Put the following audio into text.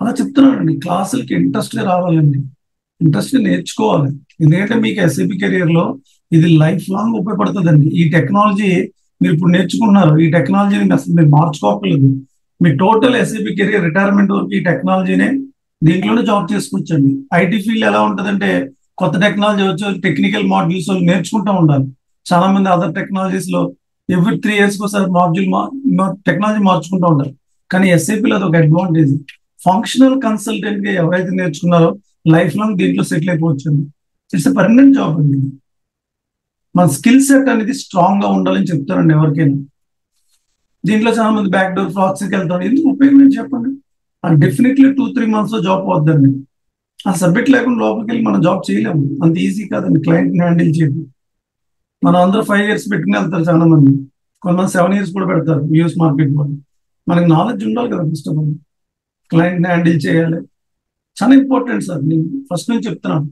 అలా చెప్తున్నానండి. క్లాసులకి ఇంట్రెస్ట్‌గా రావాలండి. ఇంట్రెస్ట్‌గా నేర్చుకోవాలి. ఎందుకంటే మీకు ఎస్ఏపీ కెరియర్‌లో ఇది లైఫ్ లాంగ్ ఉపయోగపడుతదండి. ఈ టెక్నాలజీ మీరిప్పుడు నేర్చుకుంటున్నారు. ఈ టెక్నాలజీని అసలు మీరు మార్చుకోక్కర్లేదు. మీ టోటల్ ఎస్ఏపీ కెరియర్ రిటైర్మెంట్ వరకు ఈ టెక్నాలజీనే దీంట్లోనే జాబ్ చేసుకోవచ్చండి. ఐటీ ఫీల్డ్ ఎలా ఉంటదంటే కొత్త టెక్నాలజీ వచ్చి టెక్నికల్ మాడ్యూల్స్ నేర్చుకుంటూ ఉండాలి. చాలా మంది అదర్ టెక్నాలజీస్‌లో ఎవ్రీ 3 ఇయర్స్‌కి ఒకసారి టెక్నాలజీ మార్చుకుంటూ ఉంటారు. కానీ ఎస్ఏపీలో అదొక అడ్వాంటేజ్. ఫంక్షనల్ కన్సల్టెంట్‌గా ఎవరైతే నేర్చుకున్నారో లైఫ్ లాంగ్ దీంట్లో సెటిల్ అయిపోవచ్చండి. ఇట్స్ ఎ పర్మనెంట్ జాబ్ అండి ఇది. మన స్కిల్ సెట్ అనేది స్ట్రాంగ్‌గా ఉండాలని చెప్తారండి ఎవరికైనా. దీంట్లో చాలా మంది బ్యాక్ డోర్ ఫ్రాక్స్‌కి వెళ్తారు. ఎందుకు ఉపయోగం ఏంటి చెప్పండి? డెఫినెట్‌లీ 2, 3 మంత్స్‌లో జాబ్ పోద్దండి. ఆ సబ్జెక్ట్ లేకుండా లోపలికెళ్ళి మనం జాబ్ చేయలేము. అంత ఈజీ కాదండి క్లయింట్‌ని హ్యాండిల్ చేయడం. మనం అందరూ 5 ఇయర్స్ పెట్టుకుని వెళ్తారు చాలా మంది. కొంతమంది 7 ఇయర్స్ కూడా పెడతారు యూఎస్ మార్కెట్ వాళ్ళు. మనకి నాలెడ్జ్ ఉండాలి కదా ఫస్ట్ ఆఫ్ ఆల్. క్లయింట్‌ని హ్యాండిల్ చేయాలి. చాలా ఇంపార్టెంట్ సార్. నేను ఫస్ట్ నుంచి చెప్తున్నాను.